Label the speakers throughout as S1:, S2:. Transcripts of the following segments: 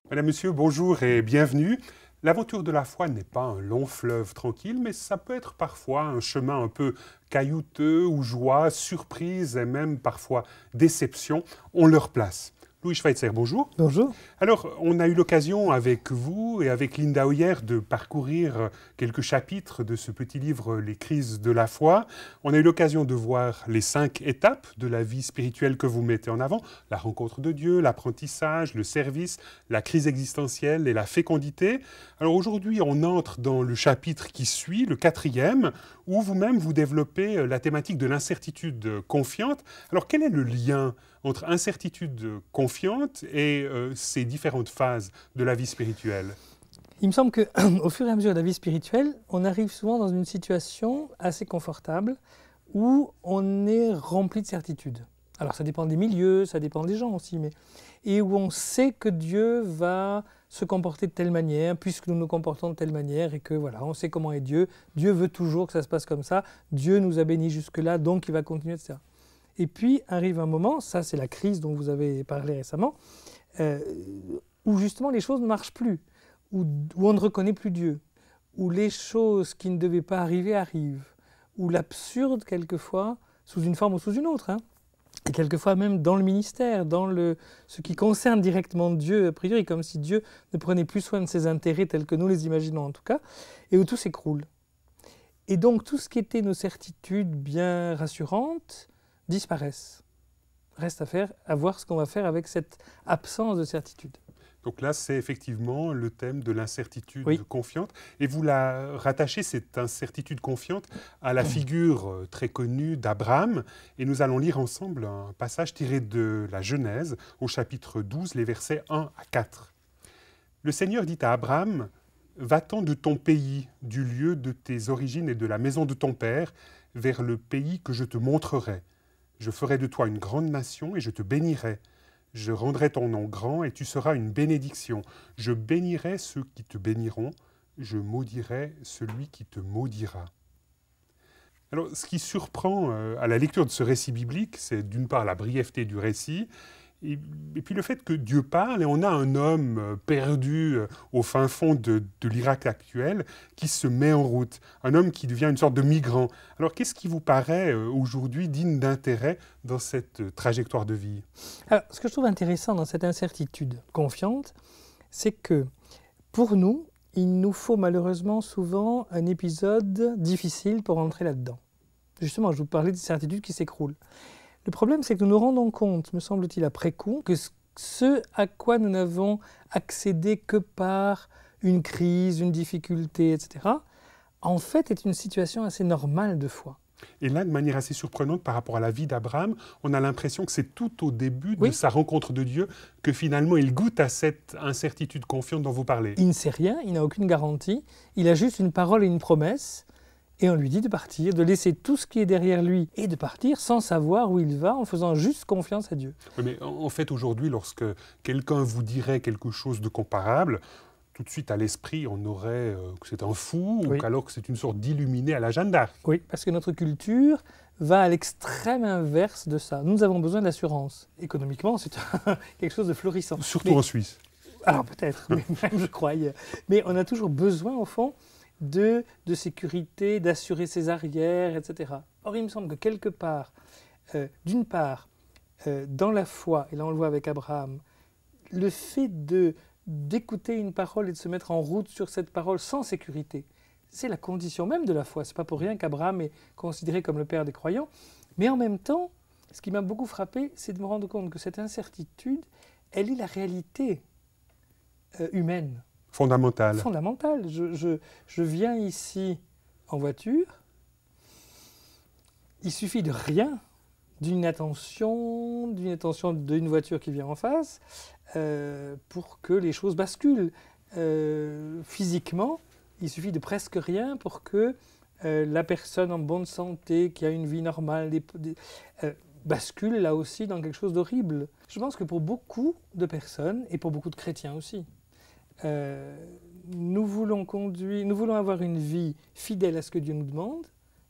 S1: Madame, Monsieur, bonjour et bienvenue. L'aventure de la foi n'est pas un long fleuve tranquille, mais ça peut être parfois un chemin un peu caillouteux où joie, surprise et même parfois déception ont leur place. Louis Schweitzer, bonjour.
S2: Bonjour.
S1: Alors, on a eu l'occasion avec vous et avec Linda Hoyer de parcourir quelques chapitres de ce petit livre Les crises de la foi. On a eu l'occasion de voir les 5 étapes de la vie spirituelle que vous mettez en avant. La rencontre de Dieu, l'apprentissage, le service, la crise existentielle et la fécondité. Alors aujourd'hui, on entre dans le chapitre qui suit, le 4e, où vous-même vous développez la thématique de l'incertitude confiante. Alors quel est le lien entre incertitude confiante et ces différentes phases de la vie spirituelle?
S2: Il me semble qu'au fur et à mesure de la vie spirituelle, on arrive souvent dans une situation assez confortable où on est rempli de certitudes. Alors ça dépend des milieux, ça dépend des gens aussi, et où on sait que Dieu va se comporter de telle manière, puisque nous nous comportons de telle manière, et que voilà, on sait comment est Dieu. Dieu veut toujours que ça se passe comme ça. Dieu nous a bénis jusque-là, donc il va continuer, etc. Et puis arrive un moment, ça c'est la crise dont vous avez parlé récemment, où justement les choses ne marchent plus, où on ne reconnaît plus Dieu, où les choses qui ne devaient pas arriver arrivent, où l'absurde quelquefois, sous une forme ou sous une autre, et quelquefois même dans le ministère, dans ce qui concerne directement Dieu, a priori, comme si Dieu ne prenait plus soin de ses intérêts tels que nous les imaginons en tout cas, et où tout s'écroule. Et donc tout ce qui était nos certitudes bien rassurantes disparaissent. Reste à voir ce qu'on va faire avec cette absence de certitude.
S1: Donc là, c'est effectivement le thème de l'incertitude
S2: Oui.
S1: confiante. Et vous la rattachez, cette incertitude confiante, à la figure très connue d'Abraham. Et nous allons lire ensemble un passage tiré de la Genèse, au chapitre 12, les versets 1 à 4. Le Seigneur dit à Abraham, « Va-t'en de ton pays, du lieu de tes origines et de la maison de ton père, vers le pays que je te montrerai. Je ferai de toi une grande nation et je te bénirai. Je rendrai ton nom grand et tu seras une bénédiction. Je bénirai ceux qui te béniront. Je maudirai celui qui te maudira. » Alors, ce qui surprend à la lecture de ce récit biblique, c'est d'une part la brièveté du récit, et puis le fait que Dieu parle, et on a un homme perdu au fin fond de l'Irak actuel qui se met en route, un homme qui devient une sorte de migrant. Alors qu'est-ce qui vous paraît aujourd'hui digne d'intérêt dans cette trajectoire de vie?
S2: Alors, ce que je trouve intéressant dans cette incertitude confiante, c'est que pour nous, il nous faut malheureusement souvent un épisode difficile pour entrer là-dedans. Justement, je vous parlais des certitudes qui s'écroulent. Le problème, c'est que nous nous rendons compte, me semble-t-il après coup, que ce à quoi nous n'avons accédé que par une crise, une difficulté, etc., en fait est une situation assez normale de foi.
S1: Et là, de manière assez surprenante par rapport à la vie d'Abraham, on a l'impression que c'est tout au début de
S2: Oui.
S1: sa rencontre de Dieu que finalement il goûte à cette incertitude confiante dont vous parlez.
S2: Il ne sait rien, il n'a aucune garantie, il a juste une parole et une promesse, et on lui dit de partir, de laisser tout ce qui est derrière lui et de partir sans savoir où il va, en faisant juste confiance à Dieu.
S1: Oui, mais en fait, aujourd'hui, lorsque quelqu'un vous dirait quelque chose de comparable, tout de suite à l'esprit, on aurait que c'est un fou,
S2: Oui.
S1: ou qu'alors que c'est une sorte d'illuminé à la Jeanne d'Arc.
S2: Oui, parce que notre culture va à l'extrême inverse de ça. Nous avons besoin d'assurance. Économiquement, c'est quelque chose de florissant.
S1: Surtout en Suisse.
S2: Alors peut-être, mais même je crois. Mais on a toujours besoin, au fond, de sécurité, d'assurer ses arrières, etc. Or, il me semble que quelque part, d'une part, dans la foi, et là on le voit avec Abraham, le fait d'écouter une parole et de se mettre en route sur cette parole sans sécurité, c'est la condition même de la foi. Ce n'est pas pour rien qu'Abraham est considéré comme le père des croyants. Mais en même temps, ce qui m'a beaucoup frappé, c'est de me rendre compte que cette incertitude, elle est la réalité humaine.
S1: Fondamentale.
S2: Fondamentale. Je viens ici en voiture, il suffit de rien, d'une attention d'une voiture qui vient en face, pour que les choses basculent. Physiquement, il suffit de presque rien pour que la personne en bonne santé, qui a une vie normale, bascule là aussi dans quelque chose d'horrible. Je pense que pour beaucoup de personnes, et pour beaucoup de chrétiens aussi, nous voulons avoir une vie fidèle à ce que Dieu nous demande,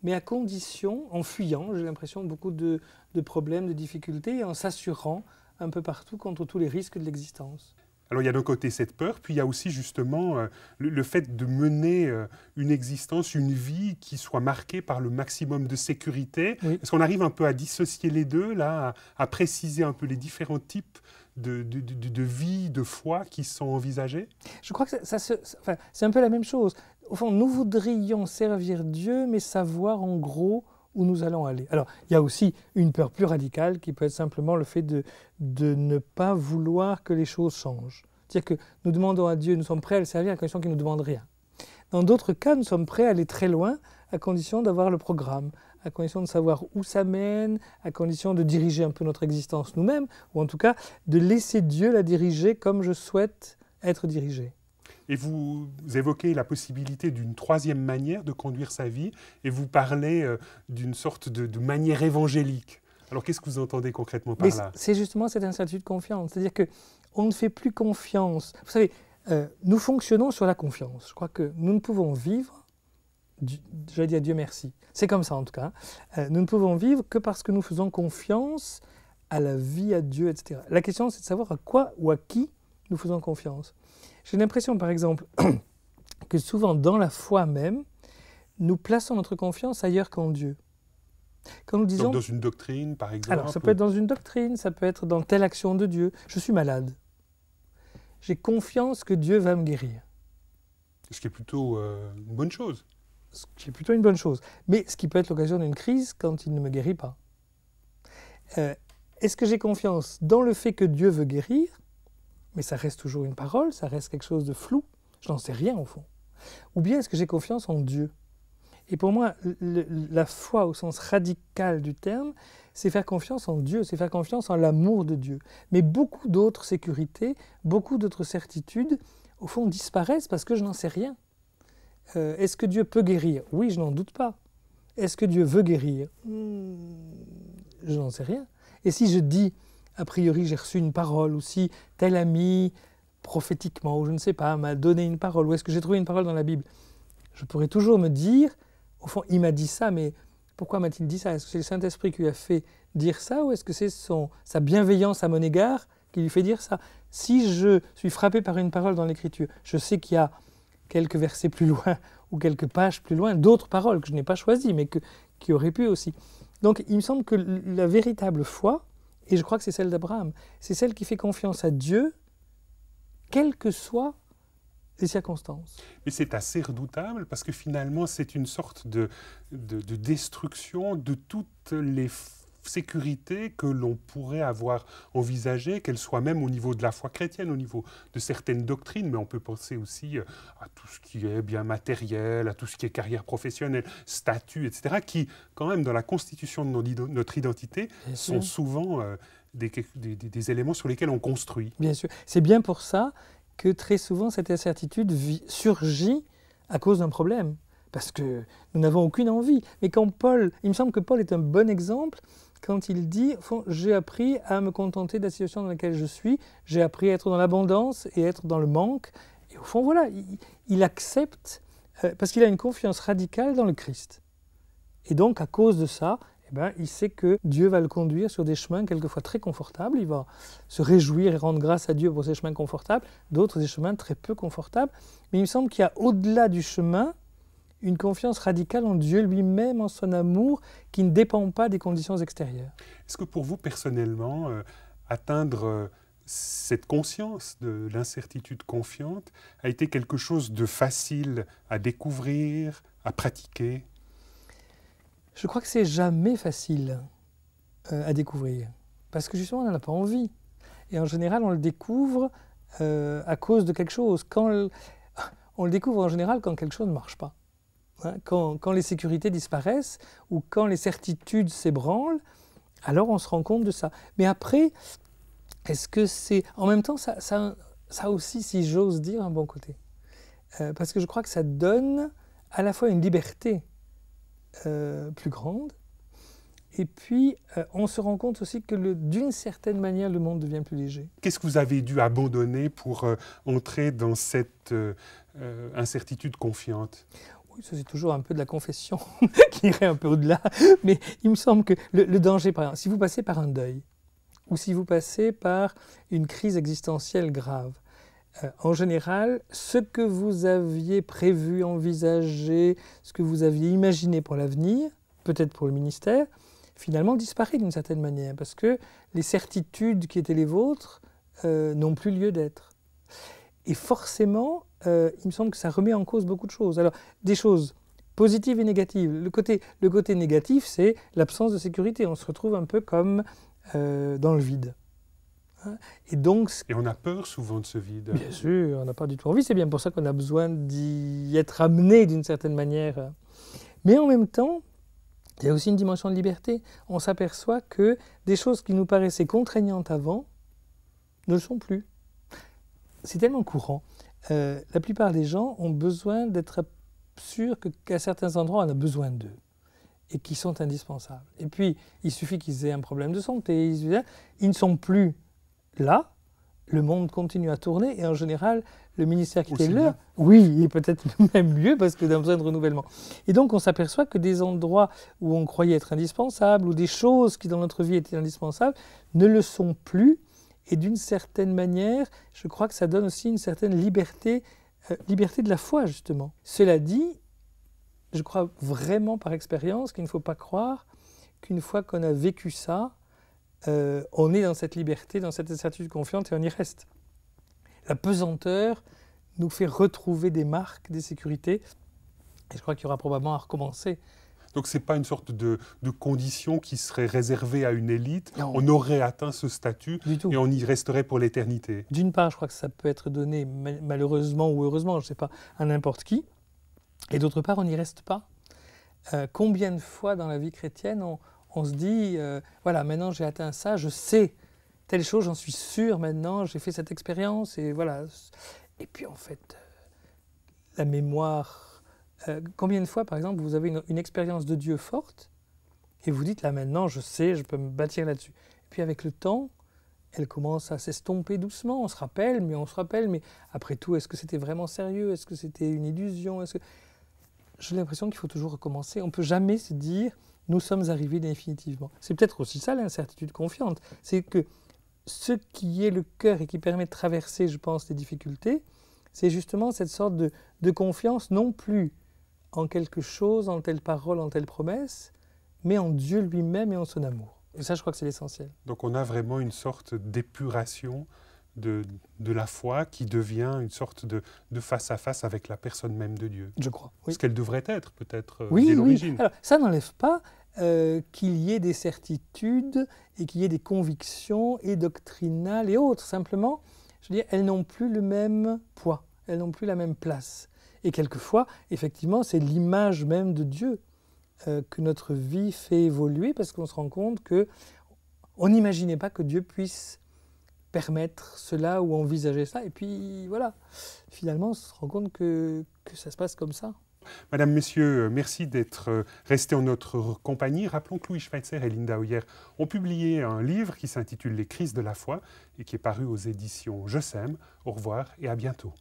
S2: mais à condition, en fuyant, j'ai l'impression, beaucoup de problèmes, de difficultés, et en s'assurant un peu partout contre tous les risques de l'existence.
S1: Alors il y a d'un côté cette peur, puis il y a aussi justement le fait de mener une existence, une vie qui soit marquée par le maximum de sécurité.
S2: Oui.
S1: Est-ce qu'on arrive un peu à dissocier les deux, là, à préciser un peu les différents types de vie, de foi qui sont envisagés?
S2: Je crois que enfin, c'est un peu la même chose. Au fond, nous voudrions servir Dieu, mais savoir en gros où nous allons aller. Alors, il y a aussi une peur plus radicale qui peut être simplement le fait de ne pas vouloir que les choses changent. C'est-à-dire que nous demandons à Dieu, nous sommes prêts à le servir à condition qu'il ne nous demande rien. Dans d'autres cas, nous sommes prêts à aller très loin à condition d'avoir le programme, à condition de savoir où ça mène, à condition de diriger un peu notre existence nous-mêmes, ou en tout cas de laisser Dieu la diriger comme je souhaite être dirigé.
S1: Et vous évoquez la possibilité d'une troisième manière de conduire sa vie, et vous parlez d'une sorte de manière évangélique. Alors qu'est-ce que vous entendez concrètement par là?
S2: C'est justement cette incertitude confiante. C'est-à-dire qu'on ne fait plus confiance. Vous savez, nous fonctionnons sur la confiance. Je crois que nous ne pouvons vivre, j'allais dire Dieu merci, c'est comme ça en tout cas, nous ne pouvons vivre que parce que nous faisons confiance à la vie, à Dieu, etc. La question c'est de savoir à quoi ou à qui nous faisons confiance. J'ai l'impression, par exemple, que souvent dans la foi même, nous plaçons notre confiance ailleurs qu'en Dieu. Quand nous disons...
S1: Donc dans une doctrine, par exemple?
S2: Alors, ça peut être dans une doctrine, ça peut être dans telle action de Dieu. Je suis malade. J'ai confiance que Dieu va me guérir.
S1: Ce qui est plutôt une bonne chose.
S2: Ce qui est plutôt une bonne chose. Mais ce qui peut être l'occasion d'une crise quand il ne me guérit pas. Est-ce que j'ai confiance dans le fait que Dieu veut guérir? Mais ça reste toujours une parole, ça reste quelque chose de flou. Je n'en sais rien au fond. Ou bien est-ce que j'ai confiance en Dieu? Et pour moi, la foi au sens radical du terme, c'est faire confiance en Dieu, c'est faire confiance en l'amour de Dieu. Mais beaucoup d'autres sécurités, beaucoup d'autres certitudes, au fond, disparaissent parce que je n'en sais rien. Est-ce que Dieu peut guérir? Oui, je n'en doute pas. Est-ce que Dieu veut guérir? Je n'en sais rien. Et si je dis, a priori, j'ai reçu une parole, ou si tel ami, prophétiquement, ou je ne sais pas, m'a donné une parole, ou est-ce que j'ai trouvé une parole dans la Bible, je pourrais toujours me dire, au fond, il m'a dit ça, mais pourquoi m'a-t-il dit ça? Est-ce que c'est le Saint-Esprit qui lui a fait dire ça, ou est-ce que c'est sa bienveillance à mon égard qui lui fait dire ça? Si je suis frappé par une parole dans l'Écriture, je sais qu'il y a quelques versets plus loin, ou quelques pages plus loin, d'autres paroles que je n'ai pas choisies, mais qui auraient pu aussi. Donc, il me semble que la véritable foi, et je crois que c'est celle d'Abraham, c'est celle qui fait confiance à Dieu, quelles que soient les circonstances.
S1: Mais c'est assez redoutable parce que finalement, c'est une sorte de destruction de toutes les sécurités que l'on pourrait avoir envisagées, qu'elles soient même au niveau de la foi chrétienne, au niveau de certaines doctrines, mais on peut penser aussi à tout ce qui est bien matériel, à tout ce qui est carrière professionnelle, statut, etc., qui, quand même, dans la constitution de notre identité, sont souvent des éléments sur lesquels on construit.
S2: Bien sûr. C'est bien pour ça que très souvent cette incertitude surgit à cause d'un problème, parce que nous n'avons aucune envie. Mais quand il me semble que Paul est un bon exemple quand il dit « j'ai appris à me contenter de la situation dans laquelle je suis, j'ai appris à être dans l'abondance et être dans le manque ». Et au fond, voilà, il accepte, parce qu'il a une confiance radicale dans le Christ. Et donc, à cause de ça, il sait que Dieu va le conduire sur des chemins quelquefois très confortables. Il va se réjouir et rendre grâce à Dieu pour ces chemins confortables, d'autres des chemins très peu confortables. Mais il me semble qu'il y a au-delà du chemin une confiance radicale en Dieu lui-même, en son amour, qui ne dépend pas des conditions extérieures.
S1: Est-ce que pour vous, personnellement, atteindre cette conscience de l'incertitude confiante a été quelque chose de facile à découvrir, à pratiquer?
S2: Je crois que c'est jamais facile à découvrir, parce que justement on n'en a pas envie. Et en général on le découvre à cause de quelque chose. On le découvre en général quand quelque chose ne marche pas. Hein, quand les sécurités disparaissent ou quand les certitudes s'ébranlent, alors on se rend compte de ça. Mais après, est-ce que c'est... En même temps, ça a aussi, si j'ose dire, un bon côté. Parce que je crois que ça donne à la fois une liberté plus grande, et puis on se rend compte aussi que d'une certaine manière le monde devient plus léger.
S1: Qu'est-ce que vous avez dû abandonner pour entrer dans cette incertitude confiante?
S2: Oui, ça c'est toujours un peu de la confession qui irait un peu au-delà, mais il me semble que le danger, par exemple, si vous passez par un deuil, ou si vous passez par une crise existentielle grave, En général, ce que vous aviez prévu, envisagé, ce que vous aviez imaginé pour l'avenir, peut-être pour le ministère, finalement disparaît d'une certaine manière, parce que les certitudes qui étaient les vôtres n'ont plus lieu d'être. Et forcément, il me semble que ça remet en cause beaucoup de choses. Alors, des choses positives et négatives. Le côté négatif, c'est l'absence de sécurité. On se retrouve un peu comme dans le vide. Et donc,
S1: et on a peur souvent de ce vide.
S2: Bien sûr, on n'a pas du tout envie. C'est bien pour ça qu'on a besoin d'y être amené d'une certaine manière. Mais en même temps, il y a aussi une dimension de liberté. On s'aperçoit que des choses qui nous paraissaient contraignantes avant ne le sont plus. C'est tellement courant. La plupart des gens ont besoin d'être sûrs qu'à certains endroits, on a besoin d'eux et qui sont indispensables. Et puis, il suffit qu'ils aient un problème de santé. Ils ne sont plus là. Le monde continue à tourner et en général, le ministère qui était là, oui, et peut-être même mieux parce qu'il a besoin de renouvellement. Et donc, on s'aperçoit que des endroits où on croyait être indispensables ou des choses qui dans notre vie étaient indispensables ne le sont plus. Et d'une certaine manière, je crois que ça donne aussi une certaine liberté de la foi, justement. Cela dit, je crois vraiment par expérience qu'il ne faut pas croire qu'une fois qu'on a vécu ça, on est dans cette liberté, dans cette certitude confiante et on y reste. La pesanteur nous fait retrouver des marques, des sécurités, et je crois qu'il y aura probablement à recommencer.
S1: Donc ce n'est pas une sorte de condition qui serait réservée à une élite.
S2: Non.
S1: On aurait atteint ce statut et on y resterait pour l'éternité.
S2: D'une part, je crois que ça peut être donné malheureusement ou heureusement, je ne sais pas, à n'importe qui. Et d'autre part, on n'y reste pas. Combien de fois dans la vie chrétienne, on se dit, voilà, maintenant j'ai atteint ça, je sais telle chose, j'en suis sûr maintenant, j'ai fait cette expérience, et voilà. Et puis en fait, la mémoire... combien de fois, par exemple, vous avez une expérience de Dieu forte, et vous dites, là maintenant, je sais, je peux me bâtir là-dessus. Et puis avec le temps, elle commence à s'estomper doucement, on se rappelle, mais après tout, est-ce que c'était vraiment sérieux? Est-ce que c'était une illusion? J'ai l'impression qu'il faut toujours recommencer. On ne peut jamais se dire, nous sommes arrivés définitivement. C'est peut-être aussi ça l'incertitude confiante. C'est que ce qui est le cœur et qui permet de traverser, je pense, les difficultés, c'est justement cette sorte de confiance, non plus en quelque chose, en telle parole, en telle promesse, mais en Dieu lui-même et en son amour. Et ça, je crois que c'est l'essentiel.
S1: Donc on a vraiment une sorte d'épuration de la foi qui devient une sorte de face-à-face avec la personne même de Dieu.
S2: Je crois, oui.
S1: Ce qu'elle devrait être, peut-être,
S2: oui,
S1: dès l'origine.
S2: Oui. Alors, ça n'enlève pas qu'il y ait des certitudes et qu'il y ait des convictions et doctrinales et autres. Simplement, je veux dire, elles n'ont plus le même poids, elles n'ont plus la même place. Et quelquefois, effectivement, c'est l'image même de Dieu que notre vie fait évoluer parce qu'on se rend compte qu'on n'imaginait pas que Dieu puisse permettre cela ou envisager ça. Et puis voilà, finalement, on se rend compte que ça se passe comme ça.
S1: Madame, Messieurs, merci d'être restés en notre compagnie. Rappelons que Louis Schweitzer et Linda Hoyer ont publié un livre qui s'intitule « Les crises de la foi » et qui est paru aux éditions Je Sème. Au revoir et à bientôt.